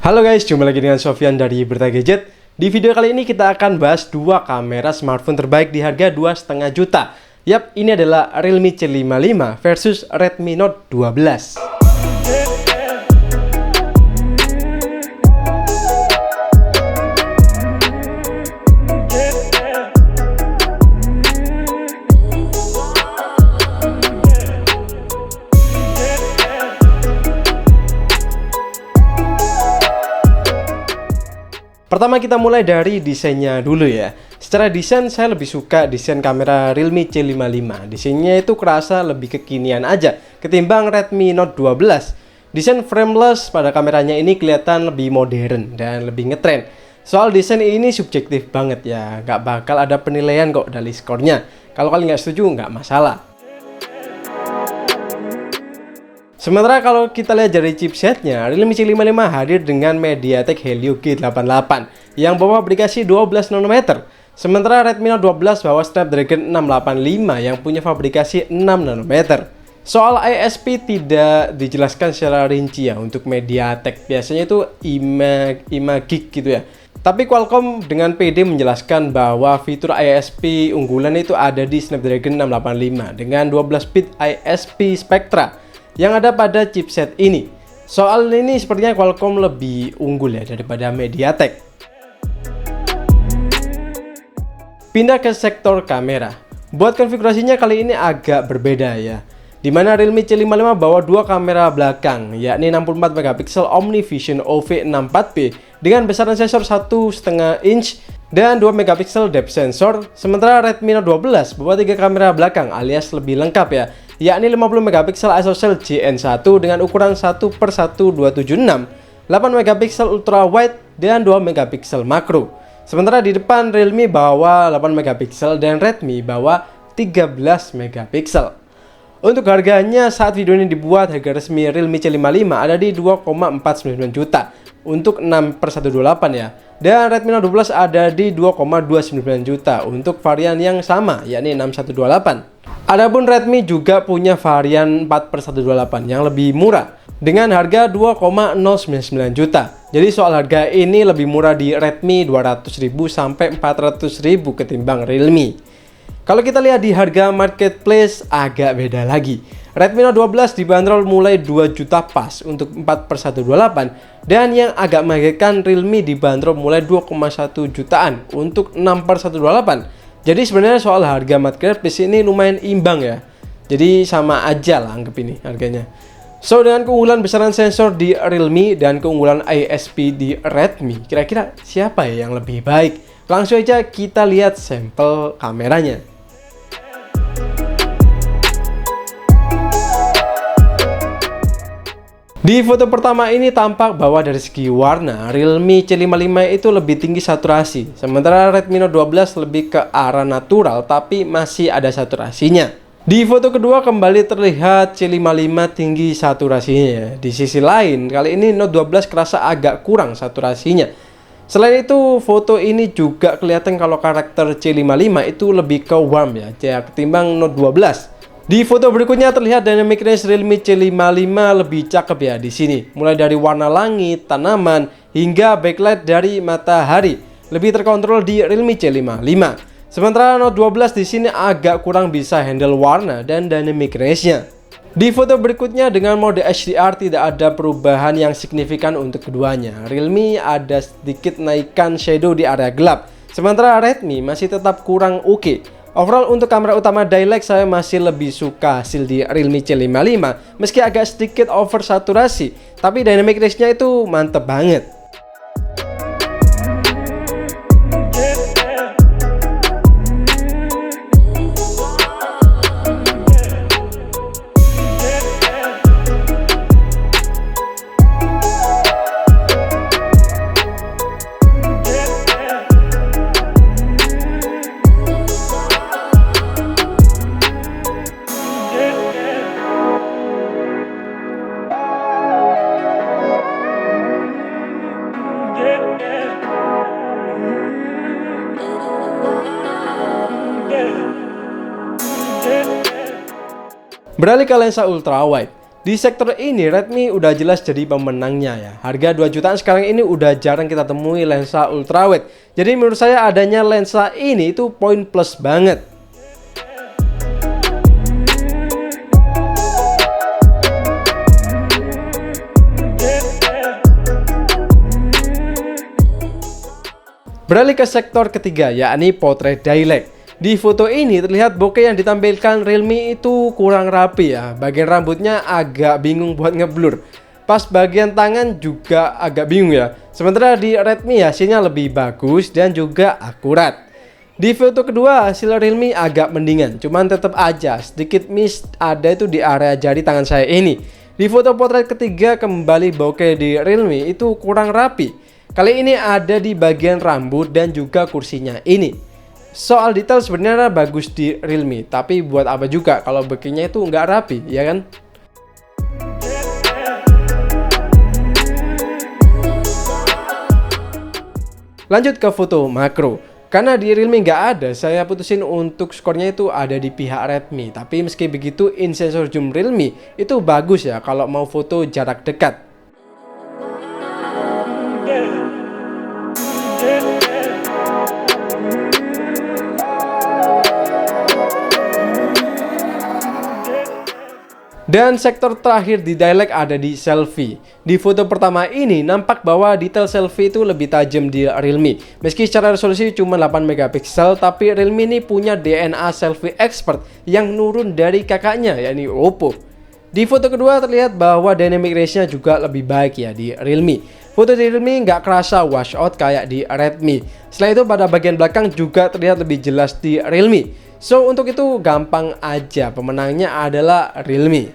Halo guys, jumpa lagi dengan Sofyan dari Berita Gadget. Di video kali ini kita akan bahas dua kamera smartphone terbaik di harga 2,5 juta. Yap, ini adalah Realme C55 versus Redmi Note 12. Pertama kita mulai dari desainnya dulu ya. Secara desain saya lebih suka desain kamera Realme C55. Desainnya itu kerasa lebih kekinian aja ketimbang Redmi Note 12. Desain frameless pada kameranya ini kelihatan lebih modern dan lebih ngetren. Soal desain ini subjektif banget ya, nggak bakal ada penilaian kok dari skornya. Kalau kalian nggak setuju nggak masalah. Sementara kalau kita lihat dari chipsetnya, Realme C55 hadir dengan MediaTek Helio G88 yang bawa aplikasi 12 nanometer. Sementara Redmi Note 12 bawa Snapdragon 685 yang punya fabrikasi 6 nanometer. Soal ISP tidak dijelaskan secara rinci ya untuk MediaTek, biasanya itu 5 gig gitu ya. Tapi Qualcomm dengan PD menjelaskan bahwa fitur ISP unggulan itu ada di Snapdragon 685 dengan 12 bit ISP Spectra yang ada pada chipset ini. Soal ini sepertinya Qualcomm lebih unggul ya daripada MediaTek. Pindah ke sektor kamera. Buat konfigurasinya kali ini agak berbeda ya. Dimana Realme C55 bawa dua kamera belakang, yakni 64 megapiksel OmniVision OV64p dengan besaran sensor 1,5 inch dan 2 megapiksel depth sensor. Sementara Redmi Note 12 bawa tiga kamera belakang alias lebih lengkap ya, yakni 50 megapiksel ISOCELL GN1 dengan ukuran 1/1276, 8 megapiksel ultra wide dan 2 megapiksel makro. Sementara di depan Realme bawa 8 megapiksel dan Redmi bawa 13 megapiksel. Untuk harganya saat video ini dibuat, harga resmi Realme C55 ada di 2,49 juta untuk 6/128 ya. Dan Redmi Note 12 ada di 2,29 juta untuk varian yang sama, yakni 6128. Adapun Redmi juga punya varian 4/128 yang lebih murah dengan harga 2,099 juta. Jadi soal harga ini lebih murah di Redmi 200.000 sampai 400.000 ketimbang Realme. Kalau kita lihat di harga marketplace agak beda lagi. Redmi Note 12 dibanderol mulai 2 juta pas untuk 4/128 dan yang agak mengagetkan Realme dibanderol mulai 2,1 jutaan untuk 6/128. Jadi sebenarnya soal harga marketplace ini lumayan imbang ya. Jadi sama aja lah anggap ini harganya. So dengan keunggulan besaran sensor di Realme dan keunggulan ISP di Redmi, kira-kira siapa ya yang lebih baik? Langsung aja kita lihat sampel kameranya. Di foto pertama ini tampak bahwa dari segi warna, Realme C55 itu lebih tinggi saturasi. Sementara Redmi Note 12 lebih ke arah natural tapi masih ada saturasinya. Di foto kedua kembali terlihat C55 tinggi saturasinya. Di sisi lain, kali ini Note 12 kerasa agak kurang saturasinya. Selain itu, foto ini juga kelihatan kalau karakter C55 itu lebih ke warm ya, ketimbang Note 12. Di foto berikutnya terlihat dynamic range Realme C55 lebih cakep ya di sini. Mulai dari warna langit, tanaman, hingga backlight dari matahari lebih terkontrol di Realme C55. Sementara Note 12 di sini agak kurang bisa handle warna dan dynamic range-nya. Di foto berikutnya dengan mode HDR tidak ada perubahan yang signifikan untuk keduanya. Realme ada sedikit naikkan shadow di area gelap. Sementara Redmi masih tetap kurang oke. Overall untuk kamera utama daylight saya masih lebih suka hasil di Realme C55 meski agak sedikit over saturasi, tapi dynamic range-nya itu mantep banget. Beralih ke lensa ultrawide. Di sektor ini Redmi udah jelas jadi pemenangnya ya. Harga 2 jutaan sekarang ini udah jarang kita temui lensa ultrawide. Jadi menurut saya adanya lensa ini itu poin plus banget. Beralih ke sektor ketiga, yakni portrait dialect. Di foto ini terlihat bokeh yang ditampilkan Realme itu kurang rapi ya. Bagian rambutnya agak bingung buat ngeblur. Pas bagian tangan juga agak bingung ya. Sementara di Redmi hasilnya lebih bagus dan juga akurat. Di foto kedua hasil Realme agak mendingan, cuman tetap aja sedikit miss ada itu di area jari tangan saya ini. Di foto potret ketiga kembali bokeh di Realme itu kurang rapi. Kali ini ada di bagian rambut dan juga kursinya ini. Soal detail sebenarnya bagus di Realme, tapi buat apa juga kalau bokehnya itu nggak rapi, ya kan? Lanjut ke foto makro. Karena di Realme nggak ada, saya putusin untuk skornya itu ada di pihak Redmi. Tapi meski begitu, in sensor zoom Realme itu bagus ya kalau mau foto jarak dekat. Dan sektor terakhir di dialect ada di selfie. Di foto pertama ini nampak bahwa detail selfie itu lebih tajam di Realme. Meski secara resolusi cuma 8 megapiksel, tapi Realme ini punya DNA selfie expert yang nurun dari kakaknya, yakni Oppo. Di foto kedua terlihat bahwa dynamic range-nya juga lebih baik ya di Realme. Foto di Realme nggak kerasa wash out kayak di Redmi. Selain itu pada bagian belakang juga terlihat lebih jelas di Realme. So untuk itu gampang aja, pemenangnya adalah Realme.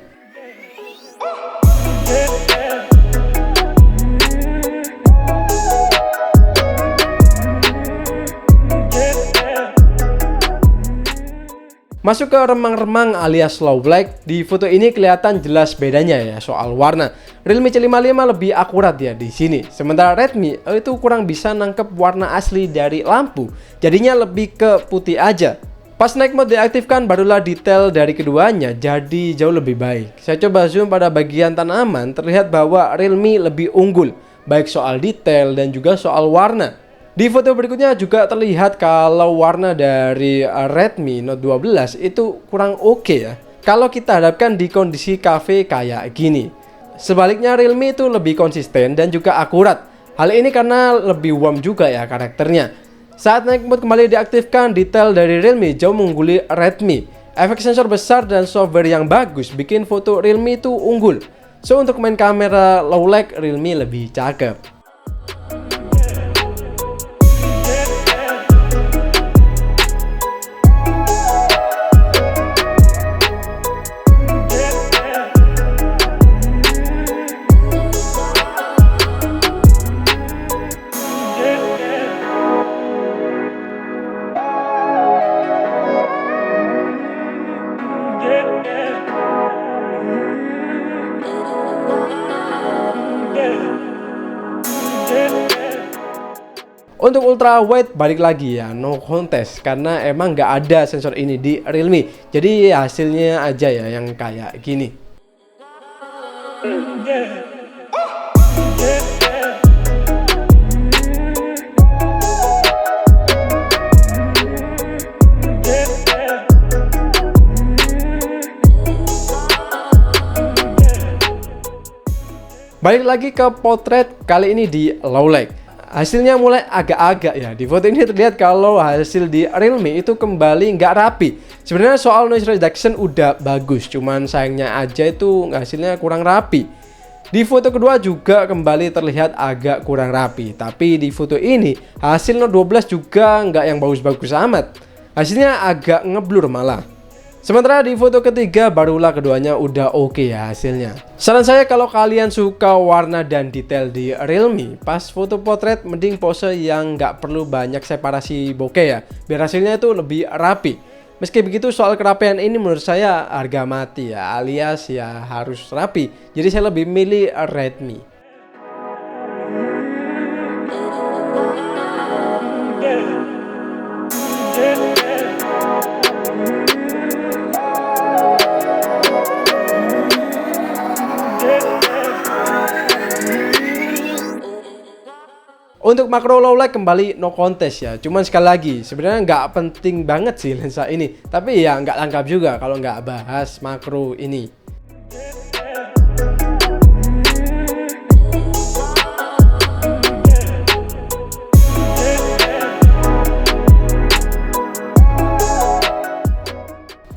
Masuk ke remang-remang alias low light. Di foto ini kelihatan jelas bedanya ya soal warna. Realme C55 lebih akurat ya di sini. Sementara Redmi itu kurang bisa nangkep warna asli dari lampu. Jadinya lebih ke putih aja. Pas night mode diaktifkan barulah detail dari keduanya jadi jauh lebih baik. Saya coba zoom pada bagian tanaman, terlihat bahwa Realme lebih unggul baik soal detail dan juga soal warna. Di foto berikutnya juga terlihat kalau warna dari Redmi Note 12 itu kurang oke ya. Kalau kita hadapkan di kondisi cafe kayak gini. Sebaliknya Realme itu lebih konsisten dan juga akurat. Hal ini karena lebih warm juga ya karakternya. Saat night mode kembali diaktifkan, detail dari Realme jauh mengungguli Redmi. Efek sensor besar dan software yang bagus bikin foto Realme itu unggul. So untuk main kamera low light Realme lebih cakep. Untuk ultra wide balik lagi ya, no contest karena emang nggak ada sensor ini di Realme. Jadi hasilnya aja ya yang kayak gini. Balik lagi ke potret, kali ini di low light. Hasilnya mulai agak-agak ya. Di foto ini terlihat kalau hasil di Realme itu kembali nggak rapi. Sebenarnya soal noise reduction udah bagus, cuman sayangnya aja itu hasilnya kurang rapi. Di foto kedua juga kembali terlihat agak kurang rapi. Tapi di foto ini hasil Note 12 juga nggak yang bagus-bagus amat. Hasilnya agak ngeblur malah. Sementara di foto ketiga barulah keduanya udah oke ya hasilnya. Saran saya kalau kalian suka warna dan detail di Realme, pas foto potret mending pose yang nggak perlu banyak separasi bokeh ya, biar hasilnya itu lebih rapi. Meski begitu soal kerapian ini menurut saya harga mati ya, alias ya harus rapi. Jadi saya lebih milih Redmi. Untuk makro low light kembali no contest ya. Cuman sekali lagi sebenarnya nggak penting banget sih lensa ini. Tapi ya nggak lengkap juga kalau nggak bahas makro ini.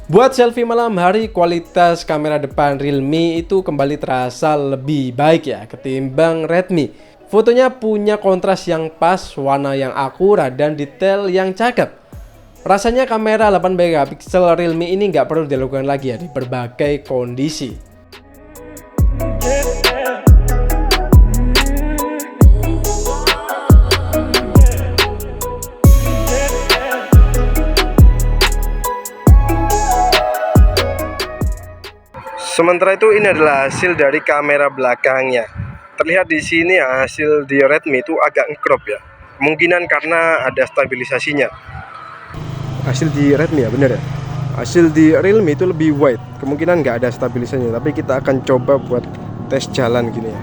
Buat selfie malam hari, kualitas kamera depan Realme itu kembali terasa lebih baik ya ketimbang Redmi. Fotonya punya kontras yang pas, warna yang akurat, dan detail yang cakep. Rasanya kamera 8 megapiksel Realme ini nggak perlu dilakukan lagi ya di berbagai kondisi. Sementara itu ini adalah hasil dari kamera belakangnya. Terlihat di sini hasil di Redmi itu agak crop ya. Kemungkinan karena ada stabilisasinya. Hasil di Redmi ya, bener ya. Hasil di Realme itu lebih wide. Kemungkinan nggak ada stabilisasinya. Tapi kita akan coba buat tes jalan gini ya.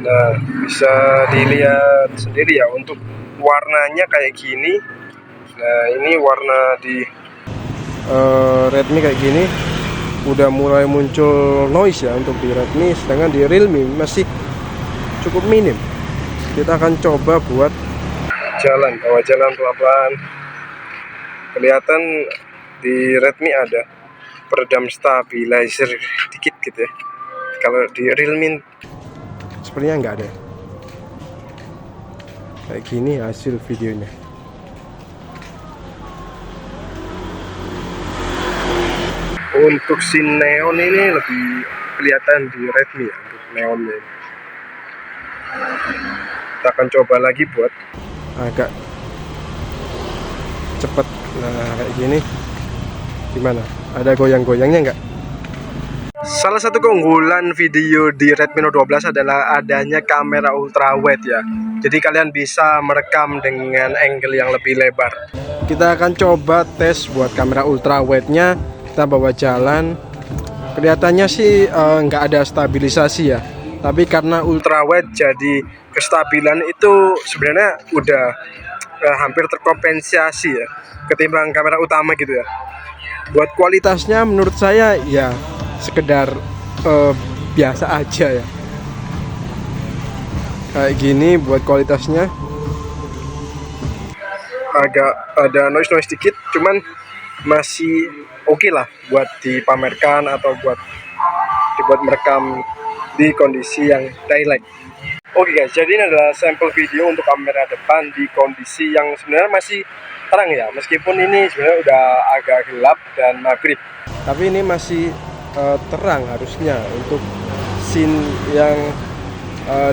Nah, bisa dilihat sendiri ya untuk warnanya kayak gini. Nah, ini warna di Redmi kayak gini. Udah mulai muncul noise ya untuk di Redmi, sedangkan di Realme masih cukup minim. Kita akan coba buat bawa jalan pelan-pelan. Kelihatan di Redmi ada peredam stabilizer dikit gitu ya. Kalau di Realme sepertinya nggak ada. Kayak gini hasil videonya. Untuk si neon ini lebih kelihatan di Redmi ya, untuk neonnya. Kita akan coba lagi buat agak cepet. Nah, kayak gini gimana? Ada goyang-goyangnya nggak? Salah satu keunggulan video di Redmi Note 12 adalah adanya kamera ultra wide ya. Jadi kalian bisa merekam dengan angle yang lebih lebar. Kita akan coba tes buat kamera ultra wide-nya. Kita bawa jalan, kelihatannya sih nggak ada stabilisasi ya, tapi karena ultra wide jadi kestabilan itu sebenarnya udah hampir terkompensasi ya ketimbang kamera utama gitu ya. Buat kualitasnya menurut saya ya sekedar biasa aja ya, kayak gini. Buat kualitasnya agak ada noise dikit, cuman masih oke lah buat dipamerkan atau buat dibuat merekam di kondisi yang daylight. Oke guys, jadi ini adalah sampel video untuk kamera depan di kondisi yang sebenarnya masih terang ya, meskipun ini sebenarnya udah agak gelap dan maghrib, tapi ini masih terang harusnya untuk scene yang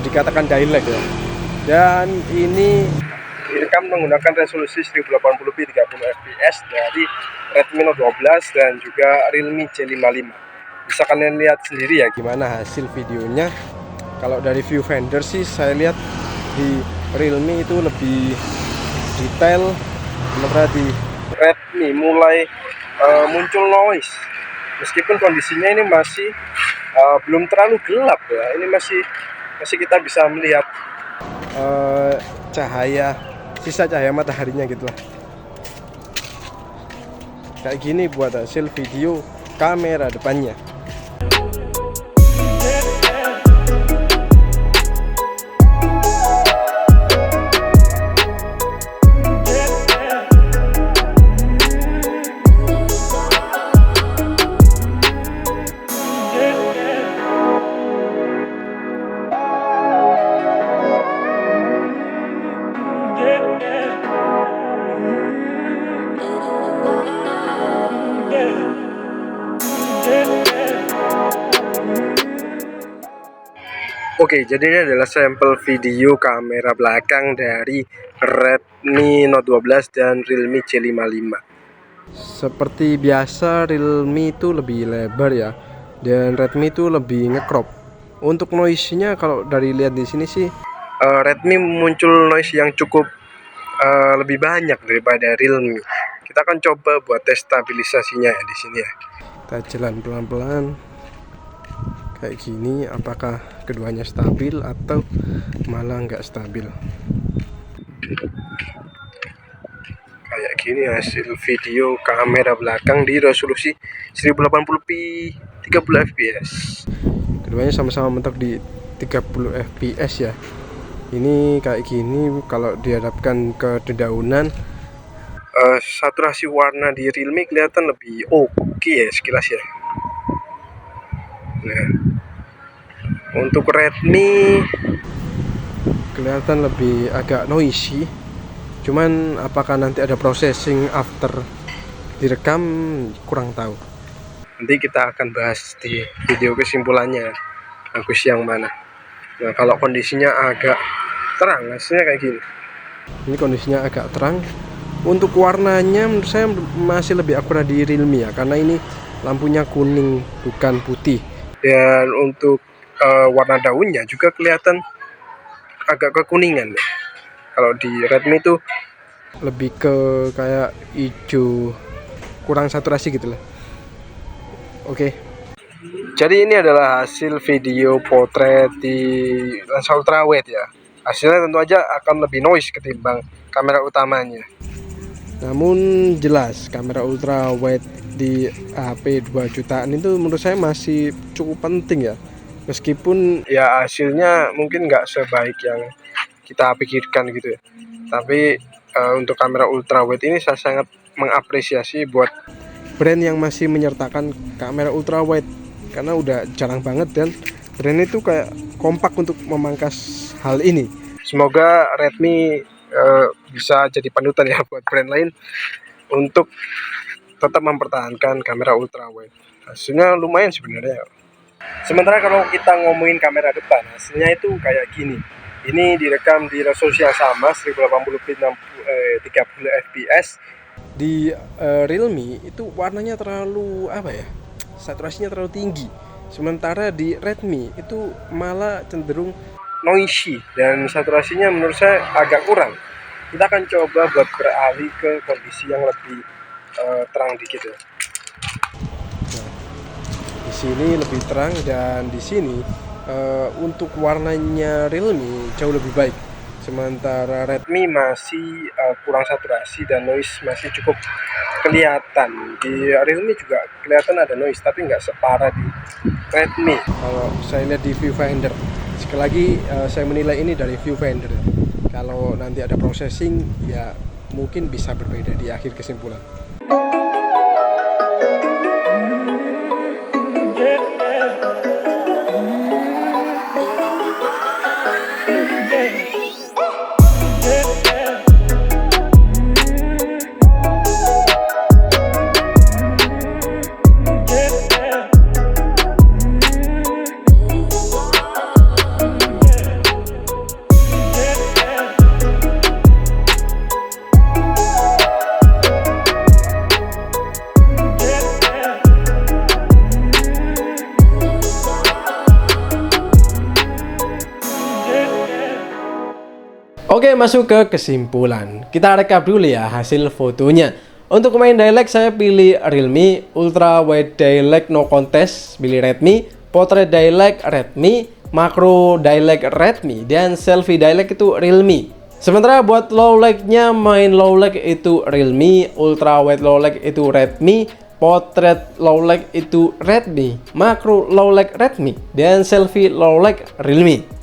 dikatakan daylight ya. Dan ini direkam menggunakan resolusi 1080p 30 fps dari Redmi Note 12 dan juga Realme C55. Bisa kalian lihat sendiri ya gimana hasil videonya. Kalau dari viewfinder sih saya lihat di Realme itu lebih detail, sementara di Redmi mulai muncul noise. Meskipun kondisinya ini masih belum terlalu gelap ya, ini masih kita bisa melihat sisa cahaya mataharinya gitu lah. Kayak gini buat hasil video kamera depannya. Oke, jadi ini adalah sampel video kamera belakang dari Redmi Note 12 dan Realme C55. Seperti biasa Realme itu lebih lebar ya, dan Redmi itu lebih ngecrop. Untuk noise-nya kalau dari lihat di sini sih Redmi muncul noise yang cukup lebih banyak daripada Realme. Kita akan coba buat tes stabilisasinya ya di sini ya. Kita jalan pelan-pelan. kayak gini, apakah keduanya stabil atau malah nggak stabil. Kayak gini hasil video kamera belakang di resolusi 1080p 30 fps. Keduanya sama-sama mentok di 30 fps ya. Ini kayak gini. Kalau dihadapkan ke dedaunan, saturasi warna di Realme kelihatan lebih oke ya sekilas ya. Nah, untuk Redmi kelihatan lebih agak noisy. Cuman apakah nanti ada processing after direkam, kurang tahu. Nanti kita akan bahas di video kesimpulannya bagus yang mana. Nah, kalau kondisinya agak terang, hasilnya kayak gini. Ini kondisinya agak terang. Untuk warnanya menurut saya masih lebih akurat di Realme ya, karena ini lampunya kuning bukan putih. Dan untuk warna daunnya juga kelihatan agak kekuningan ya. Kalau di Redmi itu lebih ke kayak hijau, kurang saturasi gitu lah. Oke. Jadi ini adalah hasil video potret di lensa ultrawide ya. Hasilnya tentu aja akan lebih noise ketimbang kamera utamanya. Namun jelas kamera ultrawide di HP 2 jutaan itu menurut saya masih cukup penting ya. Meskipun ya hasilnya mungkin nggak sebaik yang kita pikirkan gitu ya. Tapi untuk kamera ultrawide ini saya sangat mengapresiasi buat brand yang masih menyertakan kamera ultrawide, karena udah jarang banget dan brand itu kayak kompak untuk memangkas hal ini. Semoga Redmi bisa jadi panutan ya buat brand lain untuk tetap mempertahankan kamera ultrawide. Hasilnya lumayan sebenarnya. Sementara kalau kita ngomongin kamera depan, hasilnya itu kayak gini. Ini direkam di resolusi yang sama 1080p 30 fps. Di Realme itu warnanya terlalu saturasinya terlalu tinggi. Sementara di Redmi itu malah cenderung noisy dan saturasinya menurut saya agak kurang. Kita akan coba buat beralih ke kondisi yang lebih terang dikit ya. Nah, di sini lebih terang dan di sini untuk warnanya Realme jauh lebih baik. Sementara Redmi masih kurang saturasi dan noise masih cukup kelihatan. Di Realme juga kelihatan ada noise, tapi nggak separah di Redmi. Kalau saya lihat di viewfinder, sekali lagi saya menilai ini dari viewfinder. Kalau nanti ada processing, ya mungkin bisa berbeda di akhir kesimpulan. Oke, masuk ke kesimpulan. Kita rekap dulu ya hasil fotonya. Untuk main dialect saya pilih Realme, ultra wide dialect no contest pilih Redmi, portrait dialect Redmi, macro dialect Redmi, dan selfie dialect itu Realme. Sementara buat low light-nya main low light itu Realme, ultra wide low light itu Redmi, portrait low light itu Redmi, macro low light Redmi, dan selfie low light Realme.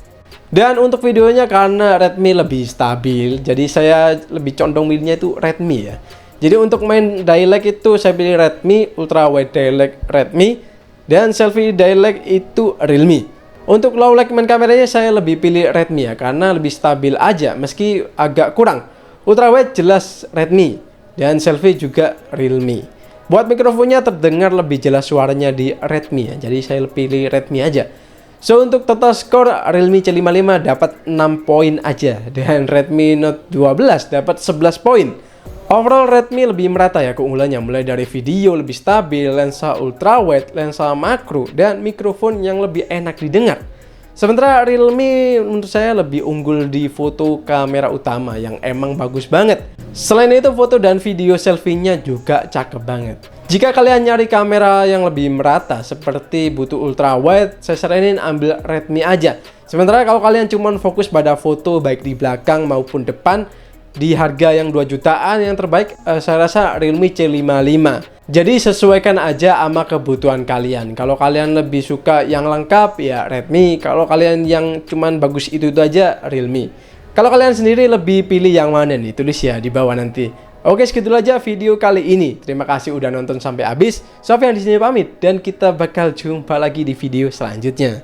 Dan untuk videonya karena Redmi lebih stabil, jadi saya lebih condong milihnya itu Redmi ya. Jadi untuk main dialect itu saya pilih Redmi, ultra wide dialect Redmi, dan selfie dialect itu Realme. Untuk low light main kameranya saya lebih pilih Redmi ya, karena lebih stabil aja meski agak kurang. Ultra wide jelas Redmi, dan selfie juga Realme. Buat mikrofonnya terdengar lebih jelas suaranya di Redmi ya, jadi saya pilih Redmi aja. So untuk total skor Realme C55 dapat 6 poin aja dan Redmi Note 12 dapat 11 poin. Overall Redmi lebih merata ya keunggulannya, mulai dari video lebih stabil, lensa ultrawide, lensa makro, dan mikrofon yang lebih enak didengar. Sementara Realme menurut saya lebih unggul di foto kamera utama yang emang bagus banget. Selain itu foto dan video selfie-nya juga cakep banget. Jika kalian nyari kamera yang lebih merata seperti butuh ultra wide, saya saranin ambil Redmi aja. Sementara kalau kalian cuma fokus pada foto baik di belakang maupun depan, di harga yang 2 jutaan yang terbaik saya rasa Realme C55. Jadi sesuaikan aja sama kebutuhan kalian. Kalau kalian lebih suka yang lengkap ya Redmi, kalau kalian yang cuman bagus itu aja Realme. Kalau kalian sendiri lebih pilih yang mana nih? Tulis ya di bawah nanti. Oke, segitu aja video kali ini. Terima kasih udah nonton sampai habis. Sofyan di sini pamit dan kita bakal jumpa lagi di video selanjutnya.